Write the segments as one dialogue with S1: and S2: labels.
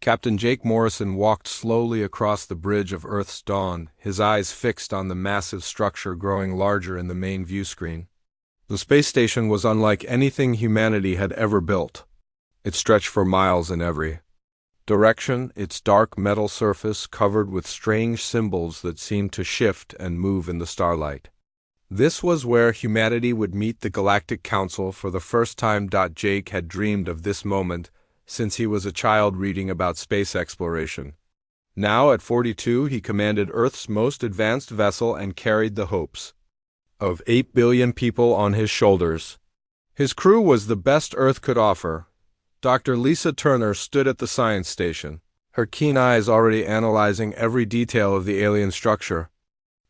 S1: Captain Jake Morrison walked slowly across the bridge of Earth's dawn, his eyes fixed on the massive structure growing larger in the main view screen. The space station was unlike anything humanity had ever built. It stretched for miles in every direction, its dark metal surface covered with strange symbols that seemed to shift and move in the starlight. This was where humanity would meet the Galactic Council for the first time. Jake had dreamed of this moment since he was a child reading about space exploration. Now, at 42, he commanded Earth's most advanced vessel and carried the hopes of 8 billion people on his shoulders. His crew was the best Earth could offer. Dr. Lisa Turner stood at the science station, her keen eyes already analyzing every detail of the alien structure.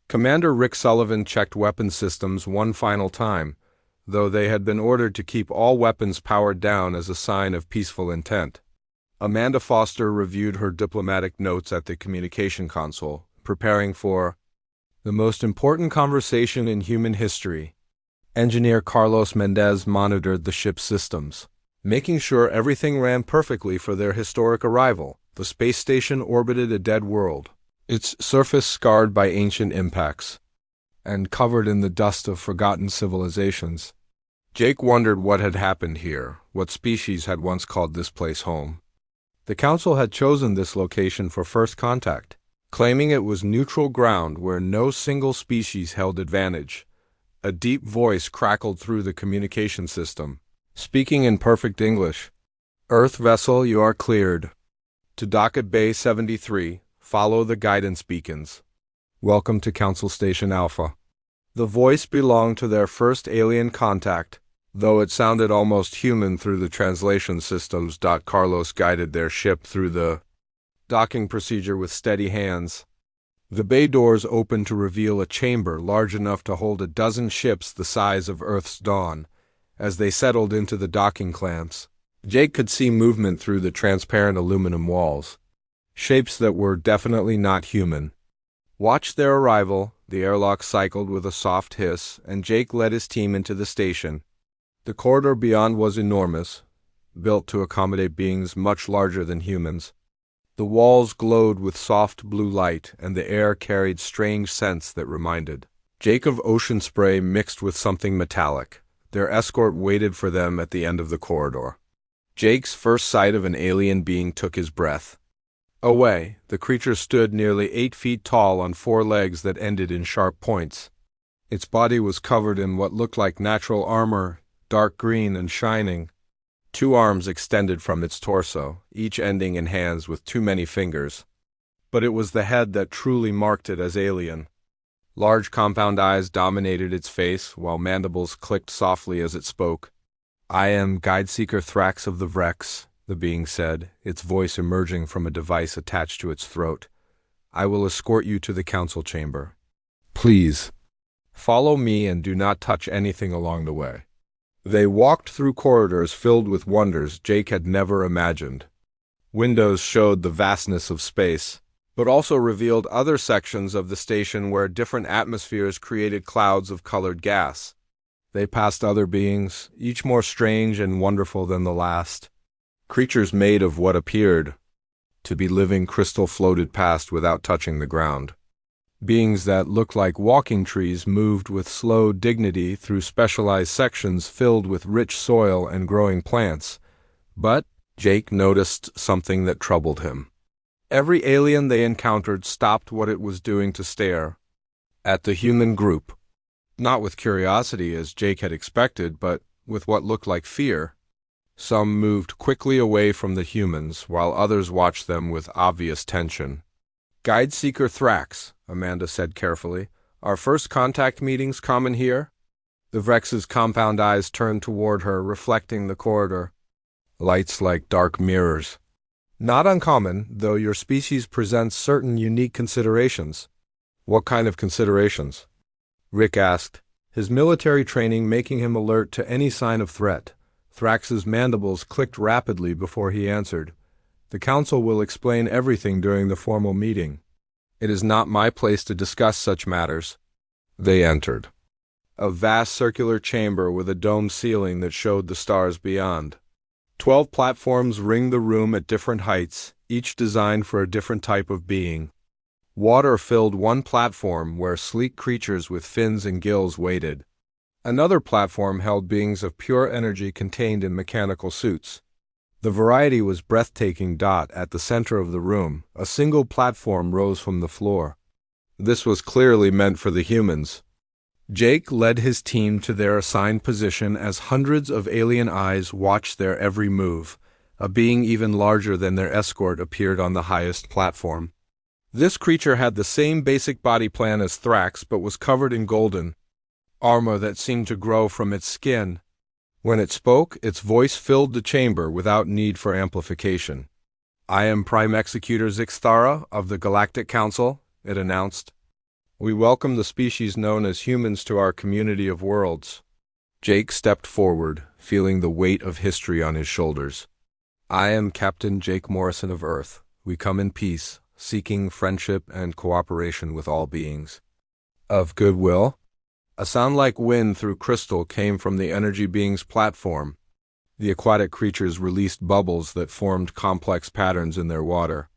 S1: Commander Rick Sullivan checked weapon systems one final time, though they had been ordered to keep all weapons powered down as a sign of peaceful intent. Amanda Foster reviewed her diplomatic notes at the communication console, preparing for the most important conversation in human history. Engineer Carlos Mendez monitored the ship's systems, making sure everything ran perfectly for their historic arrival. The space station orbited a dead world, its surface scarred by ancient impacts and covered in the dust of forgotten civilizations. Jake wondered what had happened here, what species had once called this place home. The Council had chosen this location for first contact, claiming it was neutral ground where no single species held advantage. A deep voice crackled through the communication system, speaking in perfect English. "Earth vessel, you are cleared. To dock at Bay 73, follow the guidance beacons. Welcome to Council Station Alpha." The voice belonged to their first alien contact, though it sounded almost human through the translation systems. Carlos guided their ship through the docking procedure with steady hands. The bay doors opened to reveal a chamber large enough to hold a dozen ships the size of Earth's dawn. As they settled into the docking clamps, Jake could see movement through the transparent aluminum walls, shapes that were definitely not human. Watched their arrival, the airlock cycled with a soft hiss, and Jake led his team into the station. The corridor beyond was enormous, built to accommodate beings much larger than humans. The walls glowed with soft blue light, and the air carried strange scents that reminded Jake of ocean spray mixed with something metallic. Their escort waited for them at the end of the corridor. Jake's first sight of an alien being took his breath away. The creature stood nearly 8 feet tall on 4 legs that ended in sharp points. Its body was covered in what looked like natural armor, dark green and shining. 2 arms extended from its torso, each ending in hands with too many fingers. But it was the head that truly marked it as alien. Large compound eyes dominated its face, while mandibles clicked softly as it spoke. "I am Guideseeker Thrax of the Vrex," the being said, its voice emerging from a device attached to its throat. "I will escort you to the council chamber. Please, follow me and do not touch anything along the way." They walked through corridors filled with wonders Jake had never imagined. Windows showed the vastness of space, but also revealed other sections of the station where different atmospheres created clouds of colored gas. They passed other beings, each more strange and wonderful than the last. Creatures made of what appeared to be living crystal floated past without touching the ground. Beings that looked like walking trees moved with slow dignity through specialized sections filled with rich soil and growing plants. But Jake noticed something that troubled him. Every alien they encountered stopped what it was doing to stare at the human group. Not with curiosity, as Jake had expected, but with what looked like fear. Some moved quickly away from the humans, while others watched them with obvious tension. "Guideseeker Thrax," Amanda said carefully. "Our first contact meetings common here?" The Vrex's compound eyes turned toward her, reflecting the corridor. "Lights like dark mirrors." "Not uncommon, though your species presents certain unique considerations." "What kind of considerations?" Rick asked, his military training making him alert to any sign of threat. Thrax's mandibles clicked rapidly before he answered. "The council will explain everything during the formal meeting. It is not my place to discuss such matters." They entered a vast circular chamber with a domed ceiling that showed the stars beyond. 12 platforms ringed the room at different heights, each designed for a different type of being. Water filled one platform where sleek creatures with fins and gills waited. Another platform held beings of pure energy contained in mechanical suits. The variety was breathtaking. At the center of the room, a single platform rose from the floor. This was clearly meant for the humans. Jake led his team to their assigned position as hundreds of alien eyes watched their every move. A being even larger than their escort appeared on the highest platform. This creature had the same basic body plan as Thrax, but was covered in golden armor that seemed to grow from its skin. When it spoke, its voice filled the chamber without need for amplification. "I am Prime Executor Zixthara of the Galactic Council," it announced. "We welcome the species known as humans to our community of worlds." Jake stepped forward, feeling the weight of history on his shoulders. "I am Captain Jake Morrison of Earth. We come in peace, seeking friendship and cooperation with all beings of goodwill." A sound like wind through crystal came from the energy being's platform. The aquatic creatures released bubbles that formed complex patterns in their water.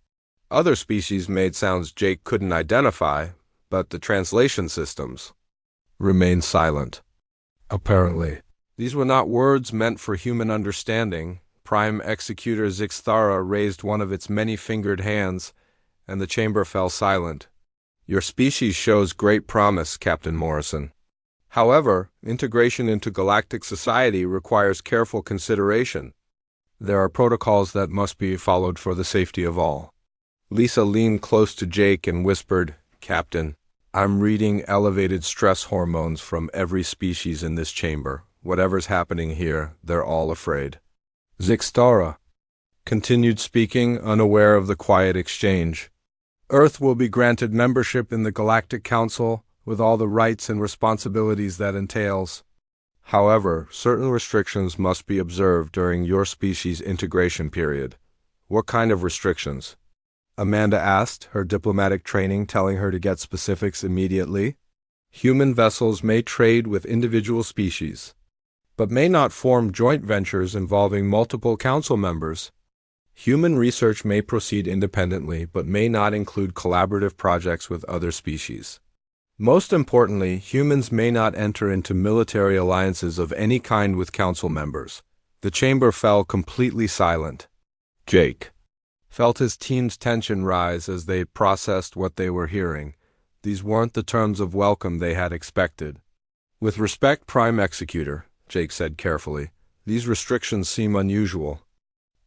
S1: Other species made sounds Jake couldn't identify, but the translation systems remained silent. Apparently, these were not words meant for human understanding. Prime Executor Zixthara raised one of its many-fingered hands, and the chamber fell silent. "Your species shows great promise, Captain Morrison. However, integration into galactic society requires careful consideration. There are protocols that must be followed for the safety of all." Lisa leaned close to Jake and whispered, "Captain, I'm reading elevated stress hormones from every species in this chamber. Whatever's happening here, they're all afraid." Zixthara continued speaking, unaware of the quiet exchange. "Earth will be granted membership in the Galactic Council, with all the rights and responsibilities that entails. However, certain restrictions must be observed during your species' integration period." "What kind of restrictions?" Amanda asked, her diplomatic training telling her to get specifics immediately. "Human vessels may trade with individual species, but may not form joint ventures involving multiple council members. Human research may proceed independently, but may not include collaborative projects with other species. Most importantly, humans may not enter into military alliances of any kind with council members." The chamber fell completely silent. Jake felt his team's tension rise as they processed what they were hearing. These weren't the terms of welcome they had expected. "With respect, Prime Executor," Jake said carefully, "these restrictions seem unusual.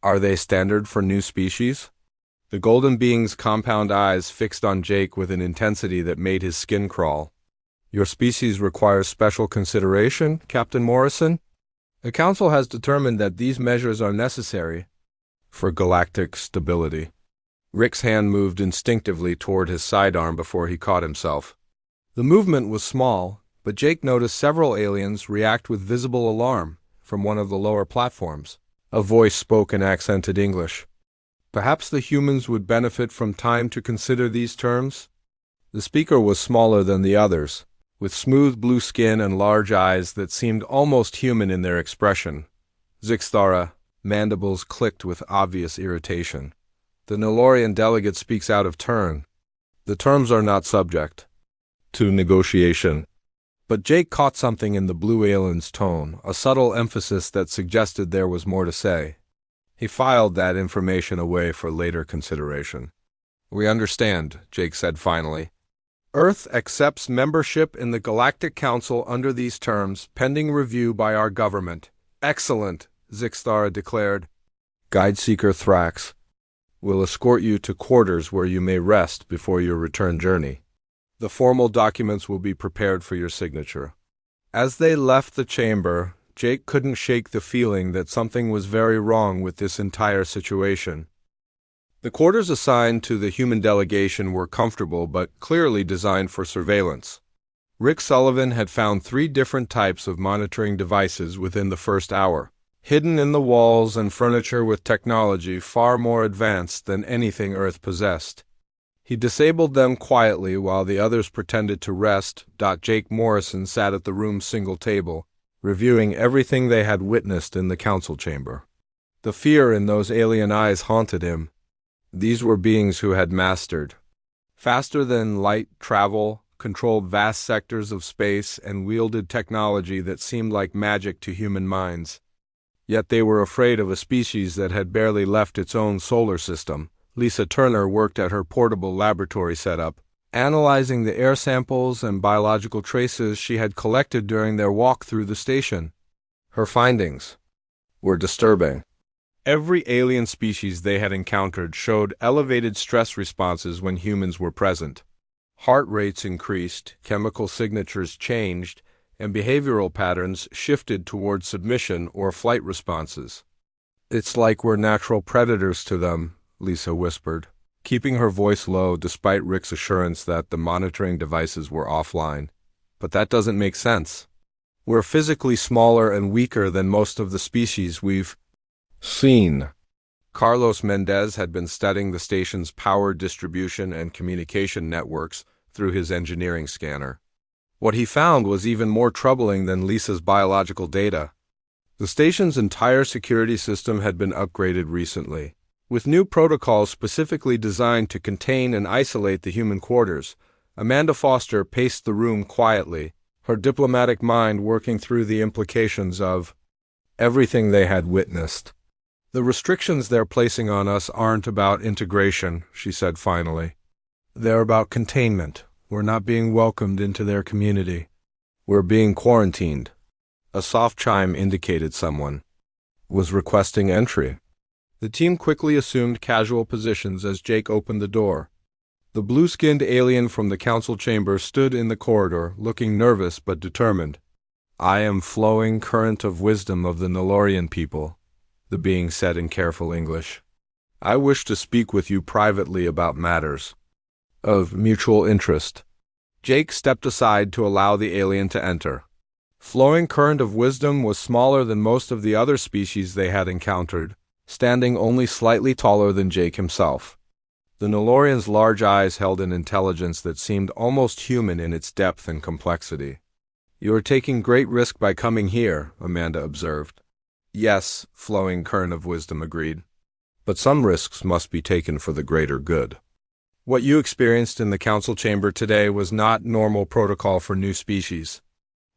S1: Are they standard for new species?" The golden being's compound eyes fixed on Jake with an intensity that made his skin crawl. "Your species requires special consideration, Captain Morrison? The Council has determined that these measures are necessary for galactic stability." Rick's hand moved instinctively toward his sidearm before he caught himself. The movement was small, but Jake noticed several aliens react with visible alarm from one of the lower platforms. A voice spoke in accented English. "Perhaps the humans would benefit from time to consider these terms?" The speaker was smaller than the others, with smooth blue skin and large eyes that seemed almost human in their expression. Zixthara mandibles clicked with obvious irritation. "The Nolorian delegate speaks out of turn. The terms are not subject to negotiation." But Jake caught something in the blue alien's tone, a subtle emphasis that suggested there was more to say. He filed that information away for later consideration. "We understand," Jake said finally. "Earth accepts membership in the Galactic Council under these terms, pending review by our government." "Excellent," Zixthara declared. "Guideseeker Thrax will escort you to quarters where you may rest before your return journey. The formal documents will be prepared for your signature." As they left the chamber, Jake couldn't shake the feeling that something was very wrong with this entire situation. The quarters assigned to the human delegation were comfortable but clearly designed for surveillance. Rick Sullivan had found 3 different types of monitoring devices within the first hour, hidden in the walls and furniture with technology far more advanced than anything Earth possessed. He disabled them quietly while the others pretended to rest. Jake Morrison sat at the room's single table, reviewing everything they had witnessed in the council chamber. The fear in those alien eyes haunted him. These were beings who had mastered faster than light travel, controlled vast sectors of space, and wielded technology that seemed like magic to human minds. Yet they were afraid of a species that had barely left its own solar system. Lisa Turner worked at her portable laboratory setup, analyzing the air samples and biological traces she had collected during their walk through the station. Her findings were disturbing. Every alien species they had encountered showed elevated stress responses when humans were present. Heart rates increased, chemical signatures changed, and behavioral patterns shifted toward submission or flight responses. "It's like we're natural predators to them," Lisa whispered, keeping her voice low despite Rick's assurance that the monitoring devices were offline. "But that doesn't make sense. We're physically smaller and weaker than most of the species we've seen." Carlos Mendez had been studying the station's power distribution and communication networks through his engineering scanner. What he found was even more troubling than Lisa's biological data. The station's entire security system had been upgraded recently, with new protocols specifically designed to contain and isolate the human quarters. Amanda Foster paced the room quietly, her diplomatic mind working through the implications of everything they had witnessed. "The restrictions they're placing on us aren't about integration," she said finally. "They're about containment. We're not being welcomed into their community. We're being quarantined." A soft chime indicated someone was requesting entry. The team quickly assumed casual positions as Jake opened the door. The blue-skinned alien from the council chamber stood in the corridor, looking nervous but determined. "I am flowing current of wisdom of the Nalorian people," the being said in careful English. "I wish to speak with you privately about matters of mutual interest." Jake stepped aside to allow the alien to enter. Flowing Current of Wisdom was smaller than most of the other species they had encountered, standing only slightly taller than Jake himself. The Nalorian's large eyes held an intelligence that seemed almost human in its depth and complexity. "You are taking great risk by coming here," Amanda observed. "Yes," Flowing Current of Wisdom agreed. "But some risks must be taken for the greater good. What you experienced in the council chamber today was not normal protocol for new species."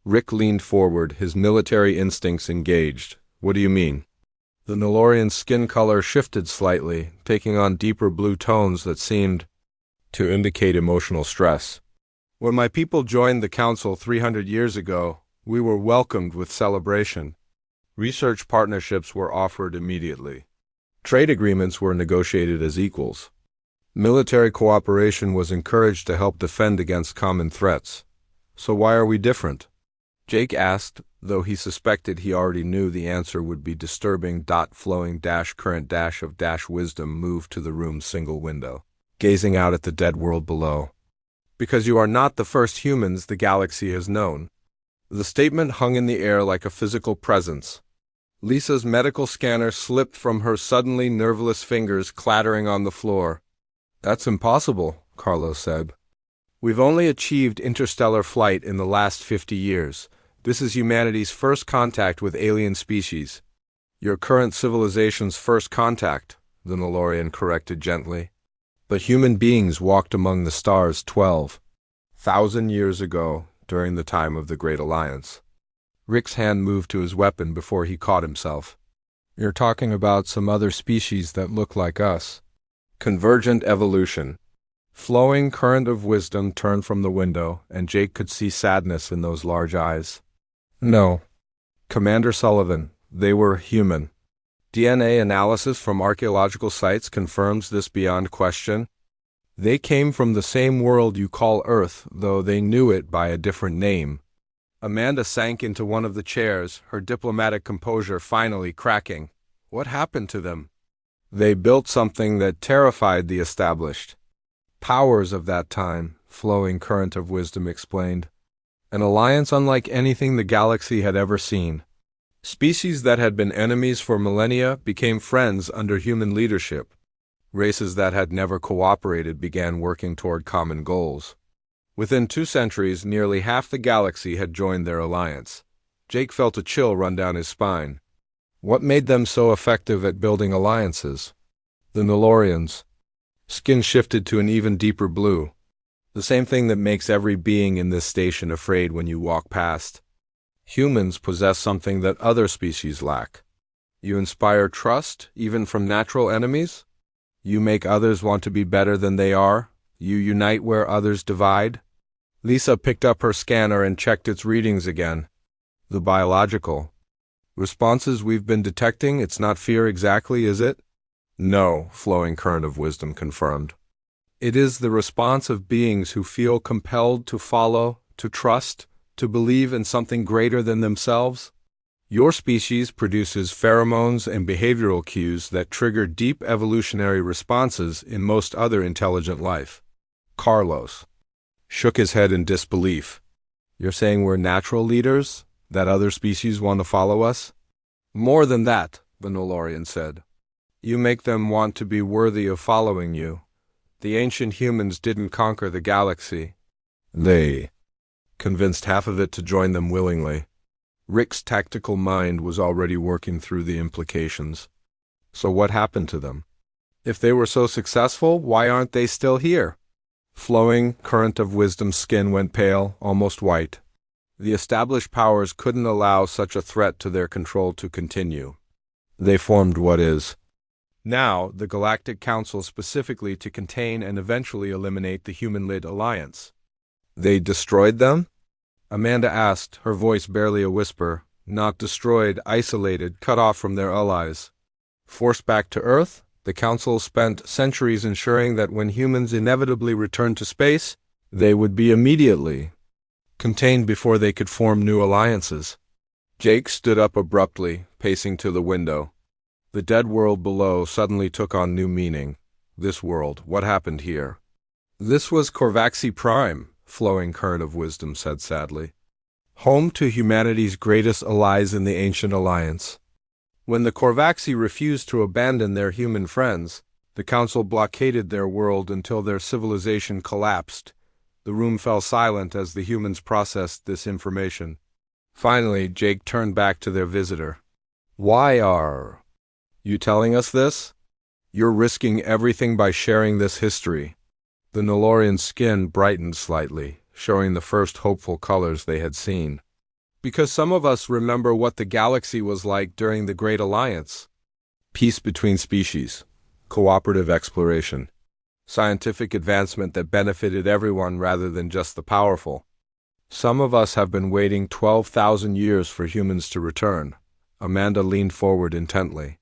S1: Rick leaned forward, his military instincts engaged. "What do you mean?" The Nalorian's skin color shifted slightly, taking on deeper blue tones that seemed to indicate emotional stress. "When my people joined the council 300 years ago, we were welcomed with celebration. Research partnerships were offered immediately. Trade agreements were negotiated as equals. Military cooperation was encouraged to help defend against common threats. So why are we different?" Jake asked, though he suspected he already knew the answer would be disturbing. Flowing current of wisdom moved to the room's single window, gazing out at the dead world below. "Because you are not the first humans the galaxy has known." The statement hung in the air like a physical presence. Lisa's medical scanner slipped from her suddenly nerveless fingers, clattering on the floor. "That's impossible," Carlos said. "We've only achieved interstellar flight in the last 50 years. This is humanity's first contact with alien species." "Your current civilization's first contact," the Nalorian corrected gently. "But human beings walked among the stars 12,000 years ago, during the time of the Great Alliance." Rick's hand moved to his weapon before he caught himself. "You're talking about some other species that look like us." "Convergent evolution." Flowing Current of Wisdom turned from the window, and Jake could see sadness in those large eyes. "No, Commander Sullivan, they were human. DNA analysis from archaeological sites confirms this beyond question. They came from the same world you call Earth, though they knew it by a different name." Amanda sank into one of the chairs, her diplomatic composure finally cracking. "What happened to them?" "They built something that terrified the established powers of that time," Flowing Current of Wisdom explained. "An alliance unlike anything the galaxy had ever seen. Species that had been enemies for millennia became friends under human leadership. Races that had never cooperated began working toward common goals. Within 2 centuries, nearly half the galaxy had joined their alliance." Jake felt a chill run down his spine. "What made them so effective at building alliances?" "The Nalorians. Skin shifted to an even deeper blue. The same thing that makes every being in this station afraid when you walk past. Humans possess something that other species lack. You inspire trust, even from natural enemies. You make others want to be better than they are. You unite where others divide. Lisa picked up her scanner and checked its readings again. The biological responses we've been detecting, it's not fear exactly, is it? No, flowing current of wisdom confirmed. It is the response of beings who feel compelled to follow, to trust, to believe in something greater than themselves. Your species produces pheromones and behavioral cues that trigger deep evolutionary responses in most other intelligent life. Carlos shook his head in disbelief. You're saying we're natural leaders? That other species want to follow us? More than that, the Nolorian said. You make them want to be worthy of following you. The ancient humans didn't conquer the galaxy. They convinced half of it to join them willingly. Rick's tactical mind was already working through the implications. So what happened to them? If they were so successful, why aren't they still here? Flowing current of wisdom's skin went pale, almost white. The established powers couldn't allow such a threat to their control to continue. They formed what is now the Galactic Council specifically to contain and eventually eliminate the human-led alliance. They destroyed them? Amanda asked, her voice barely a whisper. Not destroyed, isolated, cut off from their allies. Forced back to Earth, the Council spent centuries ensuring that when humans inevitably returned to space, they would be immediately contained before they could form new alliances. Jake stood up abruptly, pacing to the window. The dead world below suddenly took on new meaning. This world, what happened here? This was Corvaxi Prime, flowing current of wisdom said sadly. Home to humanity's greatest allies in the ancient alliance. When the Corvaxi refused to abandon their human friends, the Council blockaded their world until their civilization collapsed. The room fell silent as the humans processed this information. Finally, Jake turned back to their visitor. Why are you telling us this? You're risking everything by sharing this history. The Nolorian's skin brightened slightly, showing the first hopeful colors they had seen. Because some of us remember what the galaxy was like during the Great Alliance. Peace between species, cooperative exploration, scientific advancement that benefited everyone rather than just the powerful. Some of us have been waiting 12,000 years for humans to return. Amanda leaned forward intently.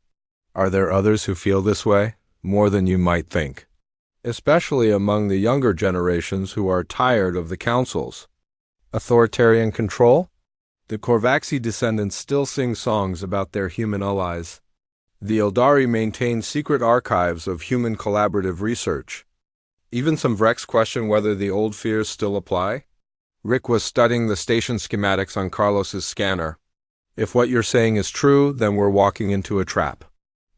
S1: Are there others who feel this way? More than you might think. Especially among the younger generations who are tired of the councils. Authoritarian control? The Corvaxi descendants still sing songs about their human allies. The Eldari maintain secret archives of human collaborative research. Even some Vrex question whether the old fears still apply. Rick was studying the station schematics on Carlos's scanner. If what you're saying is true, then we're walking into a trap.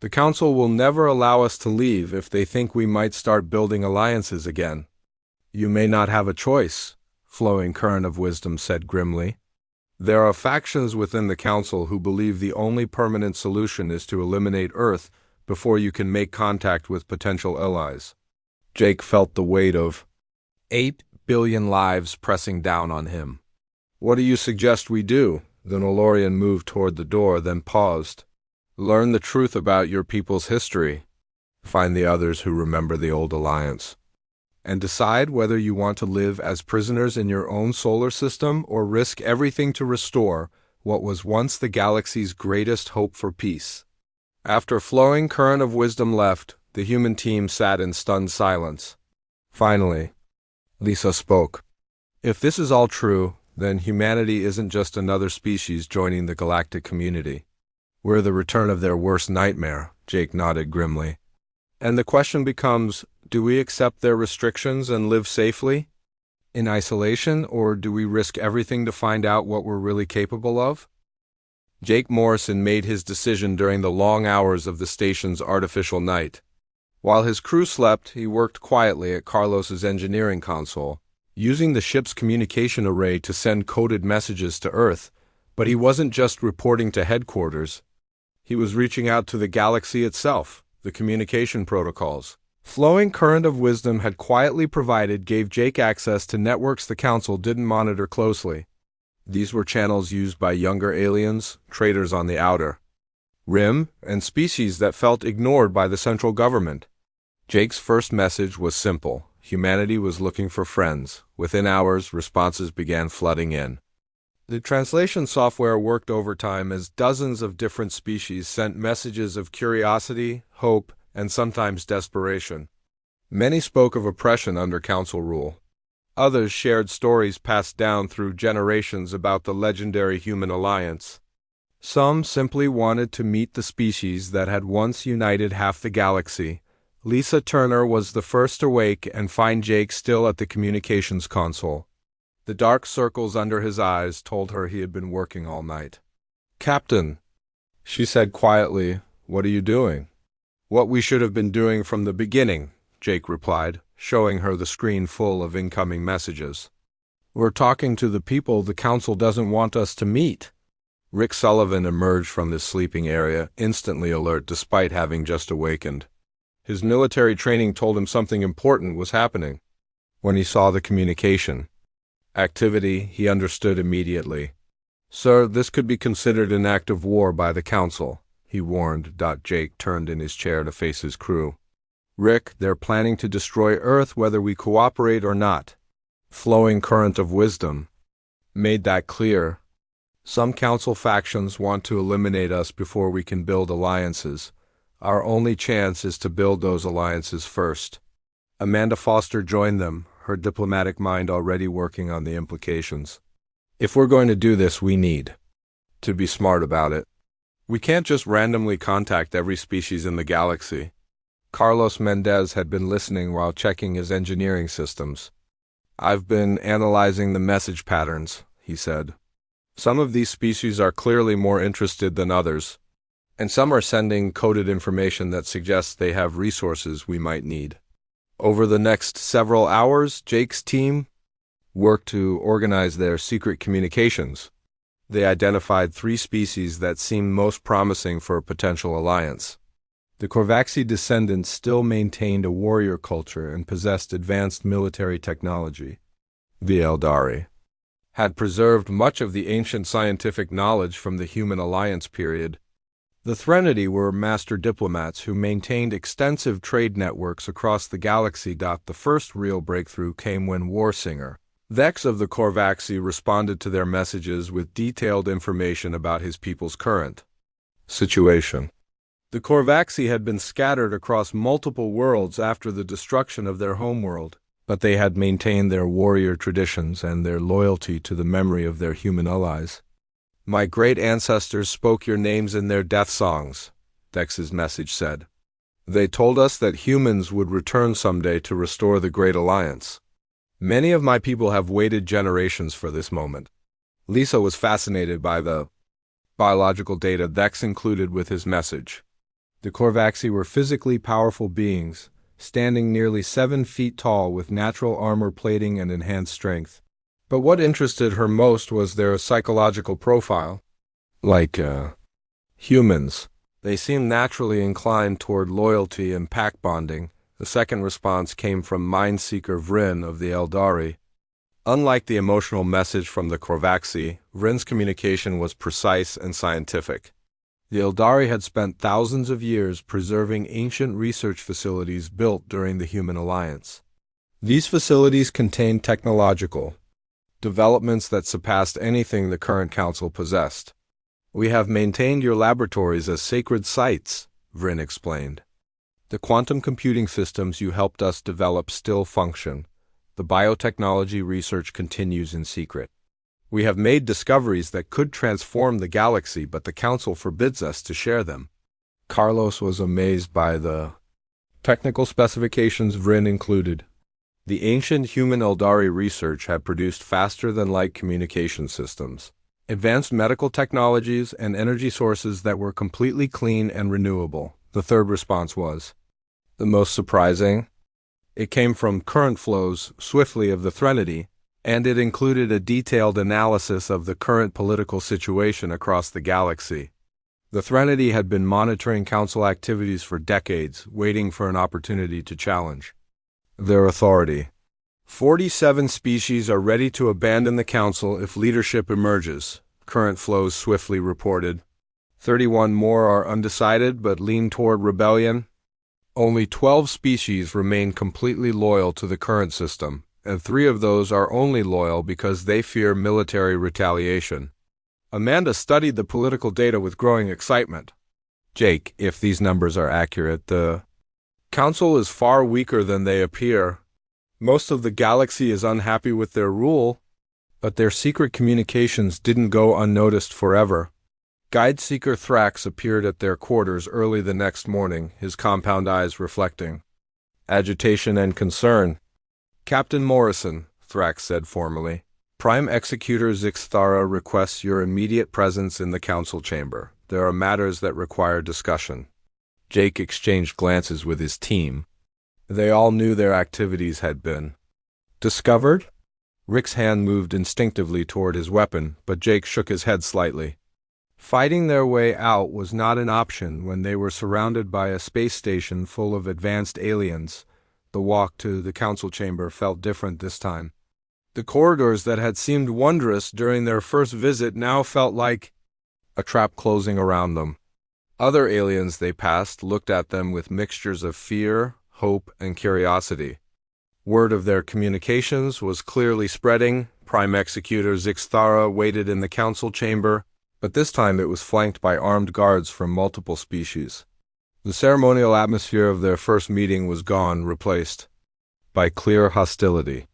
S1: The Council will never allow us to leave if they think we might start building alliances again. You may not have a choice, flowing current of wisdom said grimly. There are factions within the Council who believe the only permanent solution is to eliminate Earth before you can make contact with potential allies. Jake felt the weight of 8 billion lives pressing down on him. What do you suggest we do? The Nolorian moved toward the door, then paused. Learn the truth about your people's history. Find the others who remember the old alliance. And decide whether you want to live as prisoners in your own solar system or risk everything to restore what was once the galaxy's greatest hope for peace. After flowing current of wisdom left, the human team sat in stunned silence. Finally, Lisa spoke. If this is all true, then humanity isn't just another species joining the galactic community. We're the return of their worst nightmare, Jake nodded grimly. And the question becomes, do we accept their restrictions and live safely? In isolation, or do we risk everything to find out what we're really capable of? Jake Morrison made his decision during the long hours of the station's artificial night. While his crew slept, he worked quietly at Carlos's engineering console, using the ship's communication array to send coded messages to Earth. But he wasn't just reporting to headquarters. He was reaching out to the galaxy itself, the communication protocols, Flowing current of wisdom had quietly provided gave Jake access to networks the Council didn't monitor closely. These were channels used by younger aliens, traders on the outer rim, and species that felt ignored by the central government. Jake's first message was simple. Humanity was looking for friends. Within hours, responses began flooding in. The translation software worked overtime as dozens of different species sent messages of curiosity, hope, and sometimes desperation. Many spoke of oppression under Council rule. Others shared stories passed down through generations about the legendary human alliance. Some simply wanted to meet the species that had once united half the galaxy. Lisa Turner was the first awake and find Jake still at the communications console. The dark circles under his eyes told her he had been working all night. "Captain," she said quietly, "what are you doing?" "What we should have been doing from the beginning," Jake replied, showing her the screen full of incoming messages. "We're talking to the people the Council doesn't want us to meet." Rick Sullivan emerged from his sleeping area, instantly alert despite having just awakened. His military training told him something important was happening. When he saw the communication activity, he understood immediately. "Sir, this could be considered an act of war by the Council," he warned. Jake turned in his chair to face his crew. "Rick, they're planning to destroy Earth whether we cooperate or not." Flowing current of wisdom made that clear. Some Council factions want to eliminate us before we can build alliances. Our only chance is to build those alliances first. Amanda Foster joined them, her diplomatic mind already working on the implications. "If we're going to do this, we need to be smart about it. We can't just randomly contact every species in the galaxy." Carlos Mendez had been listening while checking his engineering systems. "I've been analyzing the message patterns," he said. "Some of these species are clearly more interested than others, and some are sending coded information that suggests they have resources we might need." Over the next several hours, Jake's team worked to organize their secret communications. They identified 3 species that seemed most promising for a potential alliance. The Korvaxi descendants still maintained a warrior culture and possessed advanced military technology. The Eldari had preserved much of the ancient scientific knowledge from the human alliance period. The Threnody were master diplomats who maintained extensive trade networks across the galaxy. The first real breakthrough came when Warsinger, Vex of the Korvaxi, responded to their messages with detailed information about his people's current situation. The Korvaxi had been scattered across multiple worlds after the destruction of their homeworld, but they had maintained their warrior traditions and their loyalty to the memory of their human allies. "My great ancestors spoke your names in their death songs," Vex's message said. "They told us that humans would return someday to restore the Great Alliance. Many of my people have waited generations for this moment." Lisa was fascinated by the biological data Vex included with his message. The Korvaxi were physically powerful beings, standing nearly 7 feet tall with natural armor plating and enhanced strength. But what interested her most was their psychological profile. Like humans, they seemed naturally inclined toward loyalty and pack bonding. The second response came from Mindseeker Vryn of the Eldari. Unlike the emotional message from the Korvaxi, Vryn's communication was precise and scientific. The Eldari had spent thousands of years preserving ancient research facilities built during the human alliance. These facilities contained technological developments that surpassed anything the current council possessed. "We have maintained your laboratories as sacred sites," Vryn explained. "The quantum computing systems you helped us develop still function. The biotechnology research continues in secret. We have made discoveries that could transform the galaxy, but the Council forbids us to share them." Carlos was amazed by the technical specifications Vryn included. The ancient human Eldari research had produced faster-than-light communication systems, advanced medical technologies, and energy sources that were completely clean and renewable. The third response was the most surprising. It came from current flows swiftly of the Threnody, and it included a detailed analysis of the current political situation across the galaxy. The Threnody had been monitoring Council activities for decades, waiting for an opportunity to challenge their authority. 47 species are ready to abandon the Council if leadership emerges, Current Flows swiftly reported. 31 more are undecided but lean toward rebellion. Only 12 species remain completely loyal to the current system, and 3 of those are only loyal because they fear military retaliation. Amanda studied the political data with growing excitement. Jake, if these numbers are accurate, the Council is far weaker than they appear. Most of the galaxy is unhappy with their rule, but their secret communications didn't go unnoticed forever. Guide Seeker Thrax appeared at their quarters early the next morning, his compound eyes reflecting agitation and concern. Captain Morrison, Thrax said formally, Prime Executor Zixthara requests your immediate presence in the Council chamber. There are matters that require discussion. Jake exchanged glances with his team. They all knew their activities had been discovered. Rick's hand moved instinctively toward his weapon, but Jake shook his head slightly. Fighting their way out was not an option when they were surrounded by a space station full of advanced aliens. The walk to the Council chamber felt different this time. The corridors that had seemed wondrous during their first visit now felt like a trap closing around them. Other aliens they passed looked at them with mixtures of fear, hope, and curiosity. Word of their communications was clearly spreading. Prime Executor Zixthara waited in the Council chamber, but this time it was flanked by armed guards from multiple species. The ceremonial atmosphere of their first meeting was gone, replaced by clear hostility.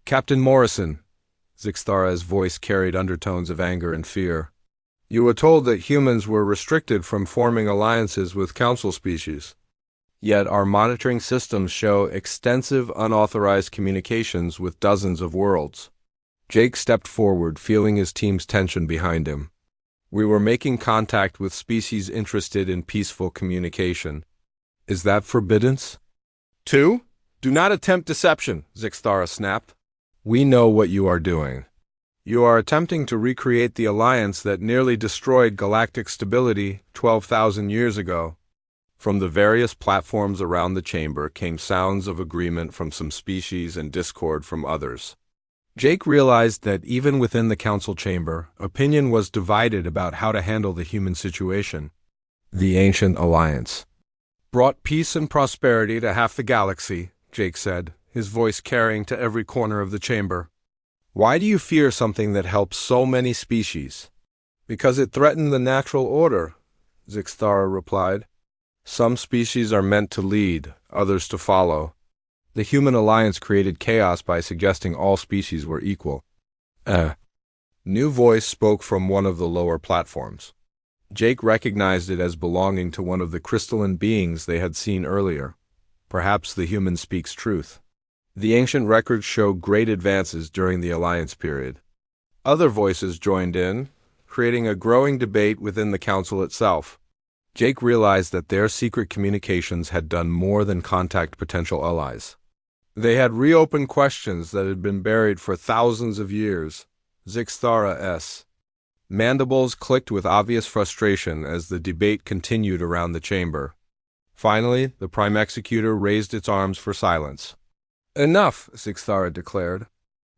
S1: Captain Morrison, Zixthara's voice carried undertones of anger and fear. You were told that humans were restricted from forming alliances with Council species. Yet our monitoring systems show extensive unauthorized communications with dozens of worlds. Jake stepped forward, feeling his team's tension behind him. We were making contact with species interested in peaceful communication. Is that forbiddance? 2. Do not attempt deception, Zixthara snapped. We know what you are doing. You are attempting to recreate the alliance that nearly destroyed galactic stability 12,000 years ago. From the various platforms around the chamber came sounds of agreement from some species and discord from others. Jake realized that even within the Council chamber, opinion was divided about how to handle the human situation. The Ancient Alliance brought peace and prosperity to half the galaxy, Jake said, his voice carrying to every corner of the chamber. Why do you fear something that helps so many species? Because it threatened the natural order, Zixthara replied. Some species are meant to lead, others to follow. The human alliance created chaos by suggesting all species were equal. New voice spoke from one of the lower platforms. Jake recognized it as belonging to one of the crystalline beings they had seen earlier. Perhaps the human speaks truth. The ancient records show great advances during the Alliance period. Other voices joined in, creating a growing debate within the Council itself. Jake realized that their secret communications had done more than contact potential allies. They had reopened questions that had been buried for thousands of years. Zixthara's mandibles clicked with obvious frustration as the debate continued around the chamber. Finally, the Prime Executor raised its arms for silence. Enough, Zixthara declared.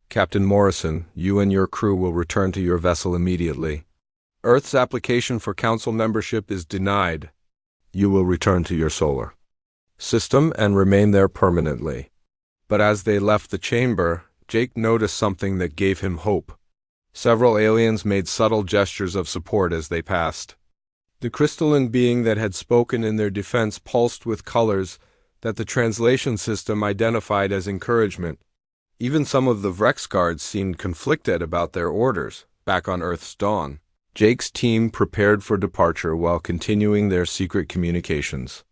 S1: Captain Morrison, you and your crew will return to your vessel immediately. Earth's application for Council membership is denied. You will return to your solar system and remain there permanently. But as they left the chamber, Jake noticed something that gave him hope. Several aliens made subtle gestures of support as they passed. The crystalline being that had spoken in their defense pulsed with colors that the translation system identified as encouragement. Even some of the Vrex guards seemed conflicted about their orders, back on Earth's dawn. Jake's team prepared for departure while continuing their secret communications.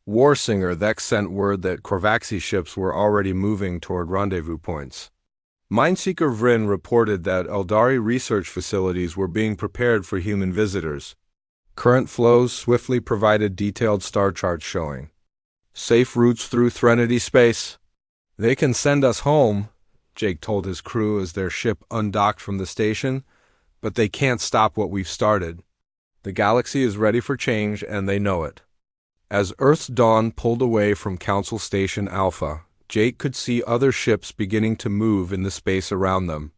S1: Warsinger Thex sent word that Korvaxi ships were already moving toward rendezvous points. Mindseeker Vryn reported that Eldari research facilities were being prepared for human visitors. Current flows swiftly provided detailed star charts showing safe routes through Threnody space. They can send us home, Jake told his crew as their ship undocked from the station, but they can't stop what we've started. The galaxy is ready for change, and they know it. As Earth's dawn pulled away from Council Station Alpha, Jake could see other ships beginning to move in the space around them.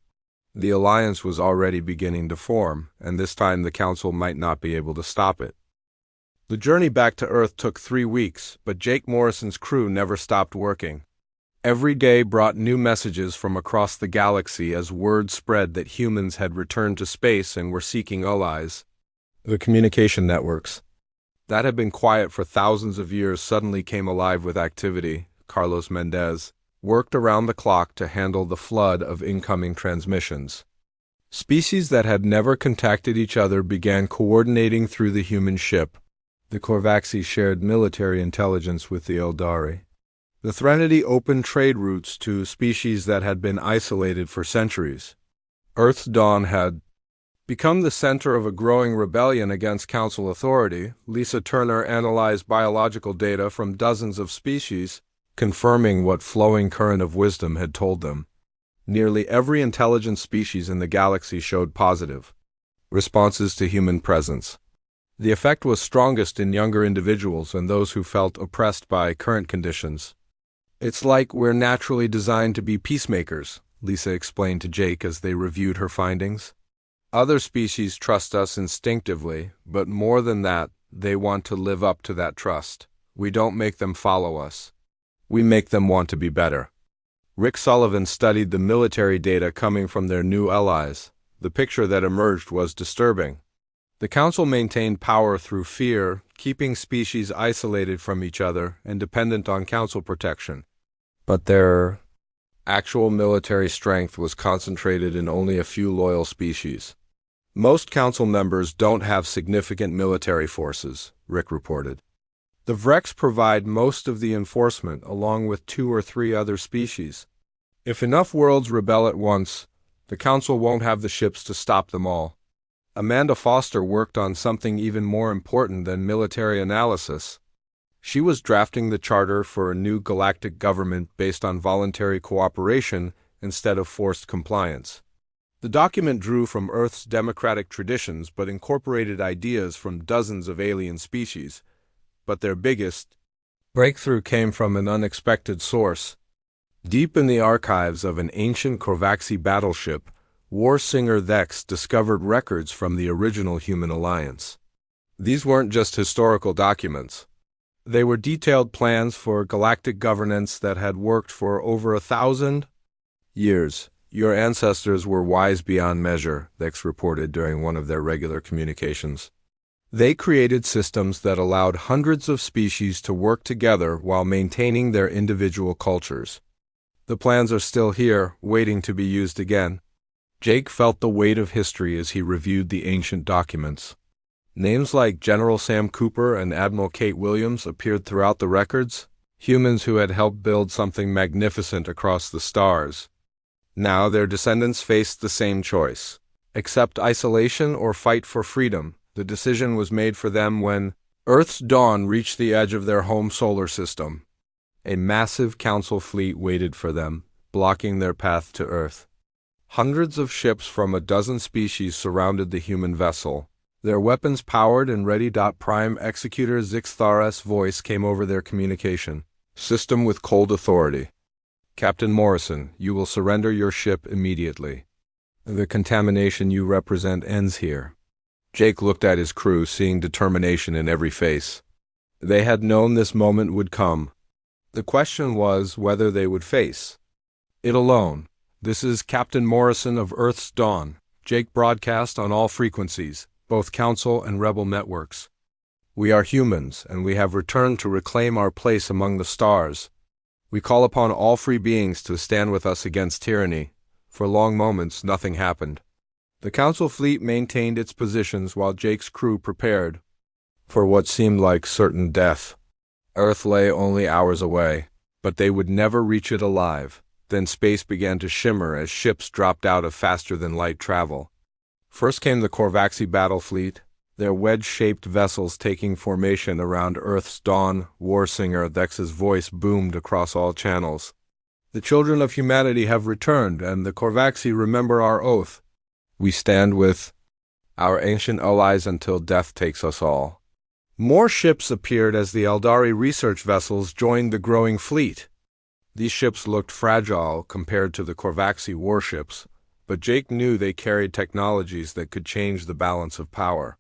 S1: The alliance was already beginning to form, and this time the Council might not be able to stop it. The journey back to Earth took 3 weeks, but Jake Morrison's crew never stopped working. Every day brought new messages from across the galaxy as word spread that humans had returned to space and were seeking allies. The communication networks that had been quiet for thousands of years suddenly came alive with activity. Carlos Mendez worked around the clock to handle the flood of incoming transmissions. Species that had never contacted each other began coordinating through the human ship. The Corvaxi shared military intelligence with the Eldari. The Threnody opened trade routes to species that had been isolated for centuries. Earth's dawn had become the center of a growing rebellion against Council authority. Lisa Turner analyzed biological data from dozens of species, confirming what flowing current of wisdom had told them. Nearly every intelligent species in the galaxy showed positive responses to human presence. The effect was strongest in younger individuals and those who felt oppressed by current conditions. "It's like we're naturally designed to be peacemakers," Lisa explained to Jake as they reviewed her findings. "Other species trust us instinctively, but more than that, they want to live up to that trust. We don't make them follow us. We make them want to be better." Rick Sullivan studied the military data coming from their new allies. The picture that emerged was disturbing. The Council maintained power through fear, keeping species isolated from each other and dependent on Council protection. But their actual military strength was concentrated in only a few loyal species. "Most Council members don't have significant military forces," Rick reported. "The Vrex provide most of the enforcement, along with 2 or 3 other species. If enough worlds rebel at once, the Council won't have the ships to stop them all." Amanda Foster worked on something even more important than military analysis. She was drafting the charter for a new galactic government based on voluntary cooperation instead of forced compliance. The document drew from Earth's democratic traditions but incorporated ideas from dozens of alien species. But their biggest breakthrough came from an unexpected source. Deep in the archives of an ancient Corvaxi battleship, War Singer Thex discovered records from the original human alliance. These weren't just historical documents. They were detailed plans for galactic governance that had worked for over 1,000 years. "Your ancestors were wise beyond measure," Thex reported during one of their regular communications. "They created systems that allowed hundreds of species to work together while maintaining their individual cultures. The plans are still here, waiting to be used again." Jake felt the weight of history as he reviewed the ancient documents. Names like General Sam Cooper and Admiral Kate Williams appeared throughout the records, humans who had helped build something magnificent across the stars. Now their descendants faced the same choice: accept isolation or fight for freedom. The decision was made for them when Earth's dawn reached the edge of their home solar system. A massive Council fleet waited for them, blocking their path to Earth. Hundreds of ships from a dozen species surrounded the human vessel, their weapons powered and ready. Prime Executor Zixthar's voice came over their communication system with cold authority. "Captain Morrison, you will surrender your ship immediately. The contamination you represent ends here." Jake looked at his crew, seeing determination in every face. They had known this moment would come. The question was whether they would face it alone. "This is Captain Morrison of Earth's Dawn," Jake broadcast on all frequencies, both Council and Rebel networks. "We are humans, and we have returned to reclaim our place among the stars. We call upon all free beings to stand with us against tyranny." For long moments, nothing happened. The Council fleet maintained its positions while Jake's crew prepared for what seemed like certain death. Earth lay only hours away, but they would never reach it alive. Then space began to shimmer as ships dropped out of faster-than-light travel. First came the Corvaxi battle fleet, their wedge-shaped vessels taking formation around Earth's dawn. War Singer Thex's voice boomed across all channels. "The children of humanity have returned, and the Corvaxi remember our oath. We stand with Our ancient allies until death takes us all. More ships appeared as the Eldari research vessels joined the growing fleet. These ships looked fragile compared to the Korvaxi warships, but Jake knew they carried technologies that could change the balance of power.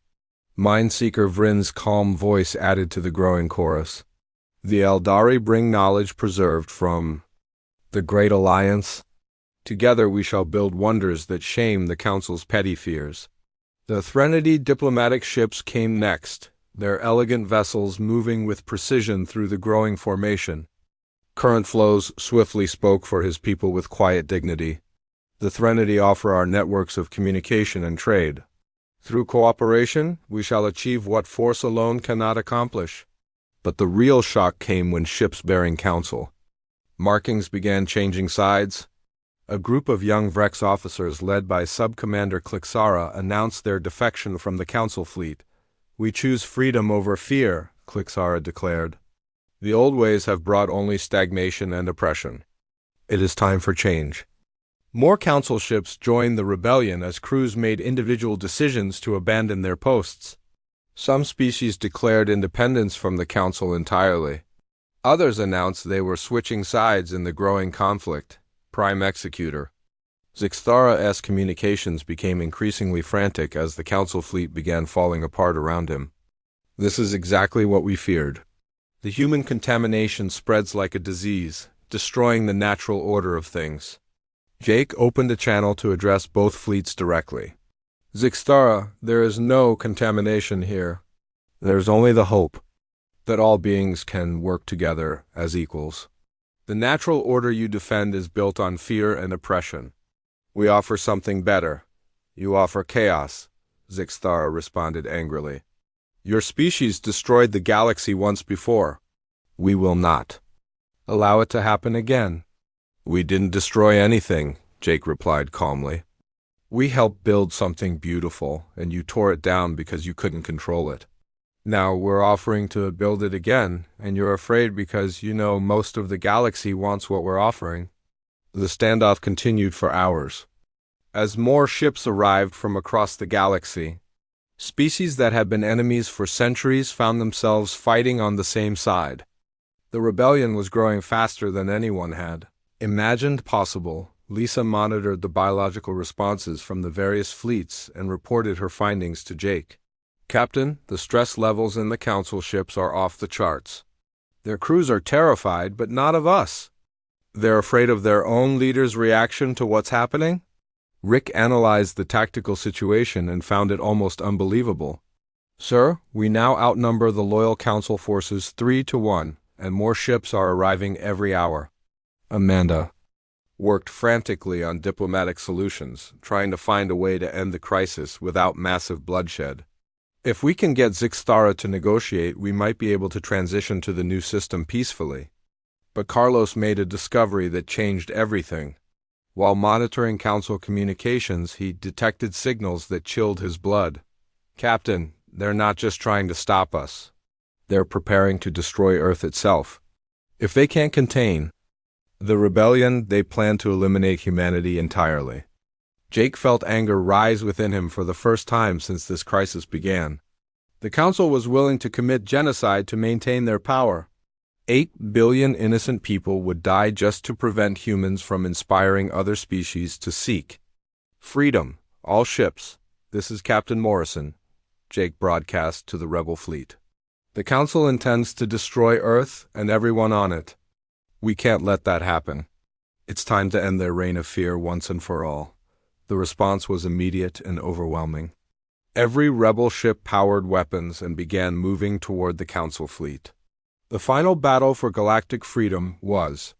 S1: Mindseeker Vrin's calm voice added to the growing chorus. The Eldari bring knowledge preserved from the Great Alliance. Together we shall build wonders that shame the Council's petty fears. The Threnody diplomatic ships came next, their elegant vessels moving with precision through the growing formation. Current flows swiftly spoke for his people with quiet dignity. The Threnody offer our networks of communication and trade. Through cooperation, we shall achieve what force alone cannot accomplish. But the real shock came when ships bearing counsel. Markings began changing sides. A group of young Vrex officers led by Sub-Commander Klixara announced their defection from the Council fleet. We choose freedom over fear, Klixara declared. The old ways have brought only stagnation and oppression. It is time for change. More Council ships joined the rebellion as crews made individual decisions to abandon their posts. Some species declared independence from the Council entirely. Others announced they were switching sides in the growing conflict. Prime Executor. Zixthara-S communications became increasingly frantic as the Council fleet began falling apart around him. This is exactly what we feared. The human contamination spreads like a disease, destroying the natural order of things. Jake opened a channel to address both fleets directly. Zixthara, there is no contamination here. There is only the hope that all beings can work together as equals. The natural order you defend is built on fear and oppression. We offer something better. You offer chaos, Zixthara responded angrily. Your species destroyed the galaxy once before. We will not allow it to happen again. We didn't destroy anything, Jake replied calmly. We helped build something beautiful, and you tore it down because you couldn't control it. Now we're offering to build it again, and you're afraid because you know most of the galaxy wants what we're offering. The standoff continued for hours. As more ships arrived from across the galaxy, species that had been enemies for centuries found themselves fighting on the same side. The rebellion was growing faster than anyone had imagined possible. Lisa monitored the biological responses from the various fleets and reported her findings to Jake. Captain, the stress levels in the Council ships are off the charts. Their crews are terrified, but not of us. They're afraid of their own leader's reaction to what's happening? Rick analyzed the tactical situation and found it almost unbelievable. Sir, we now outnumber the loyal Council forces 3-1, and more ships are arriving every hour. Amanda worked frantically on diplomatic solutions, trying to find a way to end the crisis without massive bloodshed. If we can get Zixthara to negotiate, we might be able to transition to the new system peacefully. But Carlos made a discovery that changed everything. While monitoring Council communications, he detected signals that chilled his blood. Captain, they're not just trying to stop us. They're preparing to destroy Earth itself. If they can't contain the rebellion, they plan to eliminate humanity entirely. Jake felt anger rise within him for the first time since this crisis began. The Council was willing to commit genocide to maintain their power. 8 billion innocent people would die just to prevent humans from inspiring other species to seek freedom. All ships, this is Captain Morrison, Jake broadcast to the rebel fleet. The Council intends to destroy Earth and everyone on it. We can't let that happen. It's time to end their reign of fear once and for all. The response was immediate and overwhelming. Every rebel ship powered weapons and began moving toward the Council fleet. The final battle for galactic freedom was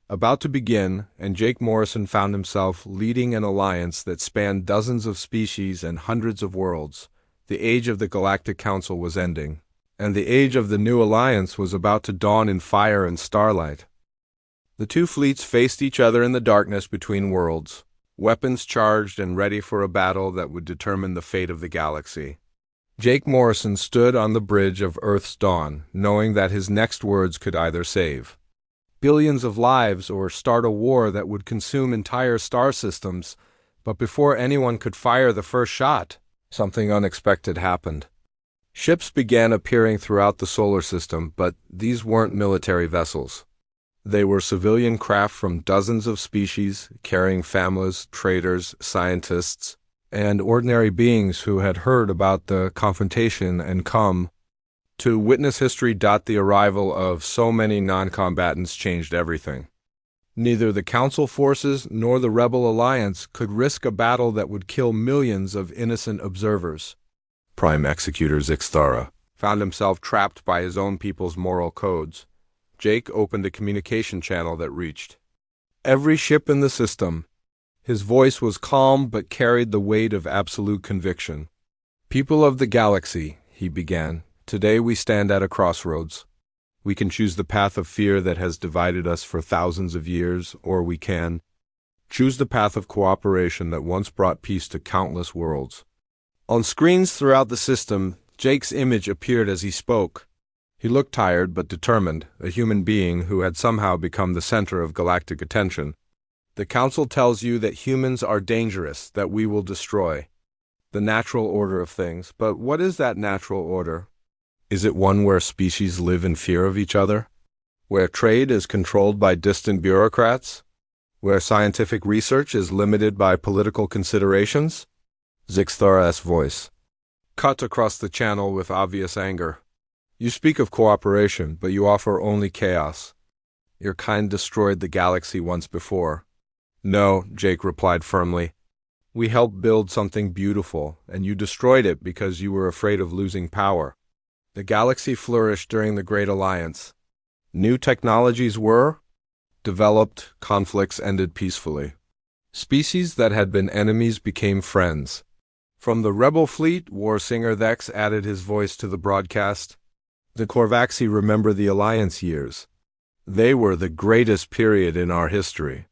S1: about to begin, and Jake Morrison found himself leading an alliance that spanned dozens of species and hundreds of worlds. The age of the Galactic Council was ending, and the age of the new alliance was about to dawn in fire and starlight. The two fleets faced each other in the darkness between worlds, weapons charged and ready for a battle that would determine the fate of the galaxy. Jake Morrison stood on the bridge of Earth's dawn, knowing that his next words could either save billions of lives or start a war that would consume entire star systems. But before anyone could fire the first shot, Something unexpected happened. Ships began appearing throughout the solar system, but these weren't military vessels. They were civilian craft from dozens of species, carrying families, traders, scientists, and ordinary beings who had heard about the confrontation and come to witness history. The arrival of so many non-combatants changed everything. Neither the Council forces nor the Rebel Alliance could risk a battle that would kill millions of innocent observers. Prime Executor Zixthara found himself trapped by his own people's moral codes. Jake opened a communication channel that reached every ship in the system. His voice was calm but carried the weight of absolute conviction. "People of the galaxy," he began, "today we stand at a crossroads. We can choose the path of fear that has divided us for thousands of years, or we can choose the path of cooperation that once brought peace to countless worlds." On screens throughout the system, Jake's image appeared as he spoke. He looked tired but determined, a human being who had somehow become the center of galactic attention. "The Council tells you that humans are dangerous, that we will destroy the natural order of things. But what is that natural order? Is it one where species live in fear of each other? Where trade is controlled by distant bureaucrats? Where scientific research is limited by political considerations?" Zixthara's voice cut across the channel with obvious anger. "You speak of cooperation, but you offer only chaos. Your kind destroyed the galaxy once before." "No," Jake replied firmly. "We helped build something beautiful, and you destroyed it because you were afraid of losing power. The galaxy flourished during the Great Alliance. New technologies were developed, conflicts ended peacefully. Species that had been enemies became friends. From the Rebel fleet," War Singer Thex added his voice to the broadcast, "the Korvaxi remember the Alliance years. They were the greatest period in our history.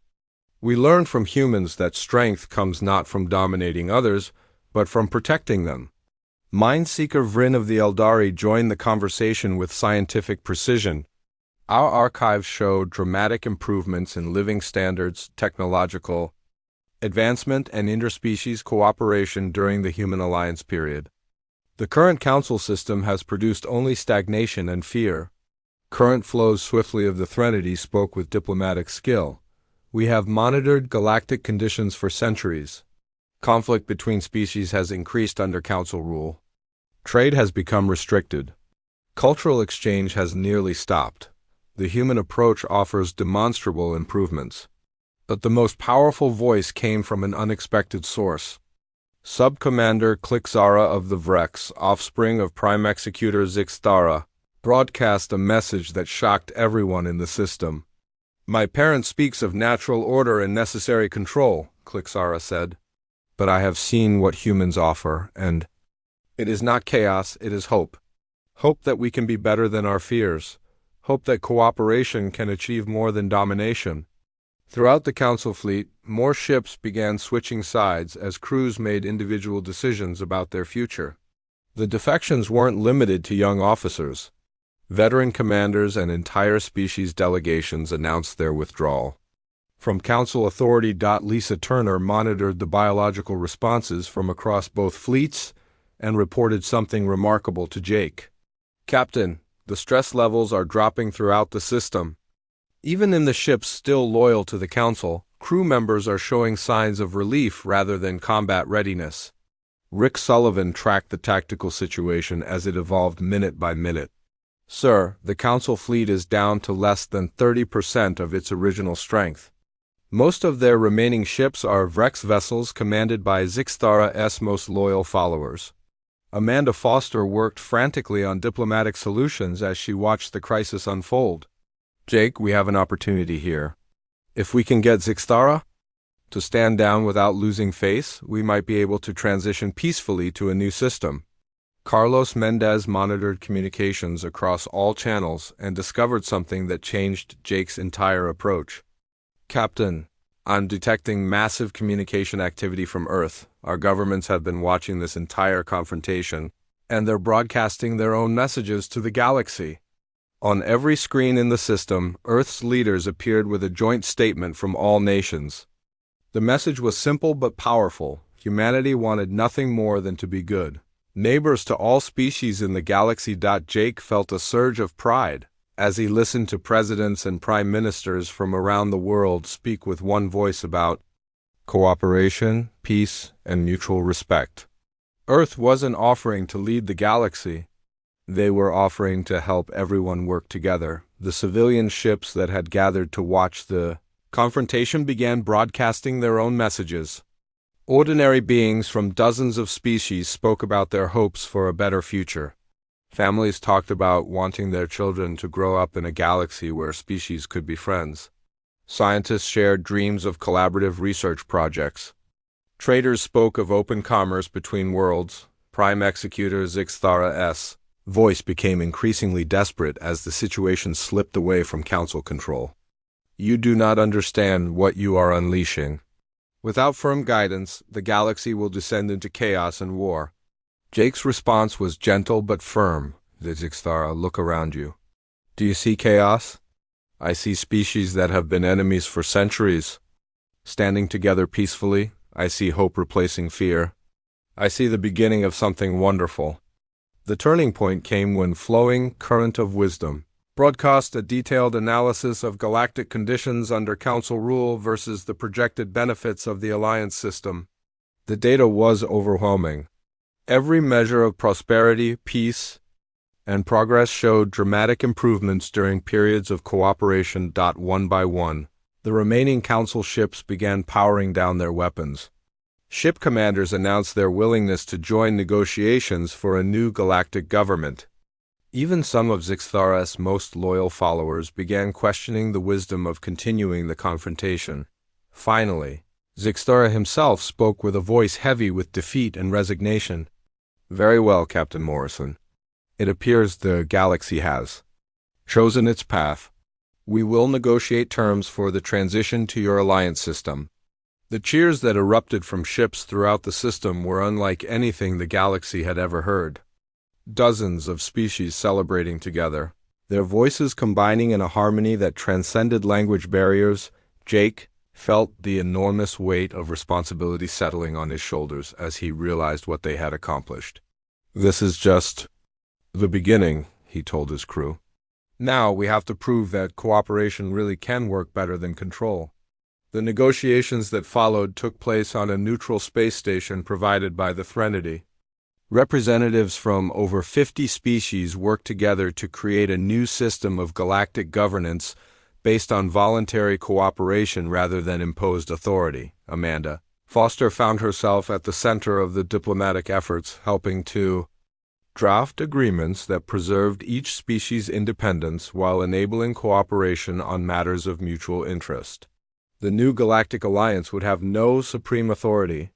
S1: We learned from humans that strength comes not from dominating others, but from protecting them." Mindseeker Vryn of the Eldari joined the conversation with scientific precision. "Our archives showed dramatic improvements in living standards, technological advancement, and interspecies cooperation during the Human Alliance period. The current Council system has produced only stagnation and fear. Current flows swiftly of the Threnody spoke with diplomatic skill. We have monitored galactic conditions for centuries. Conflict between species has increased under Council rule. Trade has become restricted. Cultural exchange has nearly stopped. The human approach offers demonstrable improvements." But the most powerful voice came from an unexpected source. Sub-Commander Clixara of the Vrex, offspring of Prime Executor Zixthara, broadcast a message that shocked everyone in the system. "My parent speaks of natural order and necessary control," Clixara said. "But I have seen what humans offer, and it is not chaos, it is hope. Hope that we can be better than our fears. Hope that cooperation can achieve more than domination." Throughout the Council fleet, more ships began switching sides as crews made individual decisions about their future. The defections weren't limited to young officers. Veteran commanders and entire species delegations announced their withdrawal. From Council authority, Lisa Turner monitored the biological responses from across both fleets and reported something remarkable to Jake. "Captain, the stress levels are dropping throughout the system. Even in the ships still loyal to the Council, crew members are showing signs of relief rather than combat readiness." Rick Sullivan tracked the tactical situation as it evolved minute by minute. "Sir, the Council fleet is down to less than 30% of its original strength. Most of their remaining ships are Vrex vessels commanded by Zixthara's most loyal followers." Amanda Foster worked frantically on diplomatic solutions as she watched the crisis unfold. "Jake, we have an opportunity here. If we can get Zixthara to stand down without losing face, we might be able to transition peacefully to a new system." Carlos Mendez monitored communications across all channels and discovered something that changed Jake's entire approach. "Captain, I'm detecting massive communication activity from Earth. Our governments have been watching this entire confrontation, and they're broadcasting their own messages to the galaxy." On every screen in the system, Earth's leaders appeared with a joint statement from all nations. The message was simple but powerful. Humanity wanted nothing more than to be good. Neighbors to all species in the galaxy. Jake felt a surge of pride as he listened to presidents and prime ministers from around the world speak with one voice about cooperation, peace, and mutual respect. Earth wasn't offering to lead the galaxy. They were offering to help everyone work together. The civilian ships that had gathered to watch the confrontation began broadcasting their own messages. Ordinary beings from dozens of species spoke about their hopes for a better future. Families talked about wanting their children to grow up in a galaxy where species could be friends. Scientists shared dreams of collaborative research projects. Traders spoke of open commerce between worlds. Prime Executor Zixthara's voice became increasingly desperate as the situation slipped away from council control. You do not understand what you are unleashing. Without firm guidance, the galaxy will descend into chaos and war. Jake's response was gentle but firm. Zixthara, look around you. Do you see chaos? I see species that have been enemies for centuries. Standing together peacefully, I see hope replacing fear. I see the beginning of something wonderful. The turning point came when Flowing Current of Wisdom broadcast a detailed analysis of galactic conditions under council rule versus the projected benefits of the alliance system. The data was overwhelming. Every measure of prosperity, peace, and progress showed dramatic improvements during periods of cooperation. One by one, the remaining council ships began powering down their weapons. Ship commanders announced their willingness to join negotiations for a new galactic government. Even some of Zixthara's most loyal followers began questioning the wisdom of continuing the confrontation. Finally, Zixthara himself spoke with a voice heavy with defeat and resignation. Very well, Captain Morrison. It appears the galaxy has chosen its path. We will negotiate terms for the transition to your alliance system. The cheers that erupted from ships throughout the system were unlike anything the galaxy had ever heard. Dozens of species celebrating together, their voices combining in a harmony that transcended language barriers. Jake felt the enormous weight of responsibility settling on his shoulders as he realized what they had accomplished. This is just the beginning, he told his crew. Now we have to prove that cooperation really can work better than control. The negotiations that followed took place on a neutral space station provided by the Threnody. Representatives from over 50 species worked together to create a new system of galactic governance based on voluntary cooperation rather than imposed authority. Amanda Foster found herself at the center of the diplomatic efforts, helping to draft agreements that preserved each species' independence while enabling cooperation on matters of mutual interest. The new Galactic Alliance would have no supreme authority.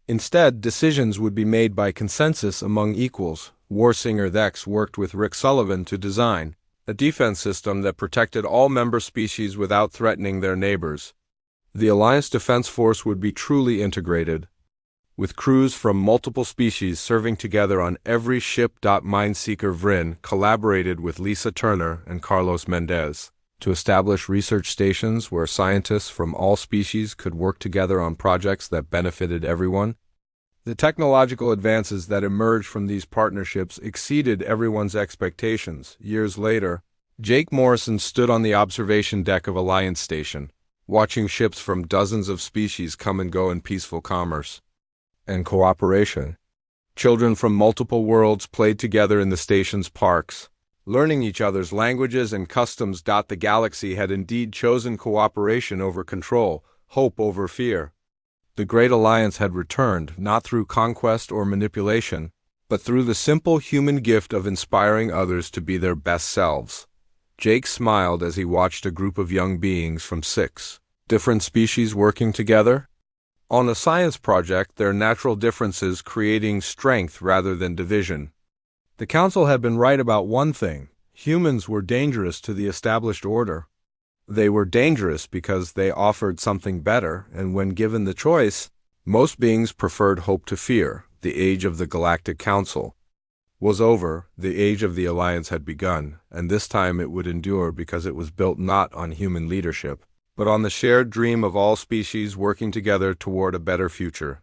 S1: Instead, decisions would be made by consensus among equals. Warsinger Thex worked with Rick Sullivan to design a defense system that protected all member species without threatening their neighbors. The Alliance Defense Force would be truly integrated, with crews from multiple species serving together on every ship. Mindseeker Vrin collaborated with Lisa Turner and Carlos Mendez to establish research stations where scientists from all species could work together on projects that benefited everyone. The technological advances that emerged from these partnerships exceeded everyone's expectations. Years later, Jake Morrison stood on the observation deck of Alliance Station, watching ships from dozens of species come and go in peaceful commerce and cooperation. Children from multiple worlds played together in the station's parks, learning each other's languages and customs. The galaxy had indeed chosen cooperation over control, hope over fear. The Great Alliance had returned, not through conquest or manipulation, but through the simple human gift of inspiring others to be their best selves. Jake smiled as he watched a group of young beings from 6 different species working together on a science project, their natural differences creating strength rather than division. The Council had been right about one thing: humans were dangerous to the established order. They were dangerous because they offered something better, and when given the choice, most beings preferred hope to fear. The age of the Galactic Council was over, the age of the Alliance had begun, and this time it would endure because it was built not on human leadership, but on the shared dream of all species working together toward a better future.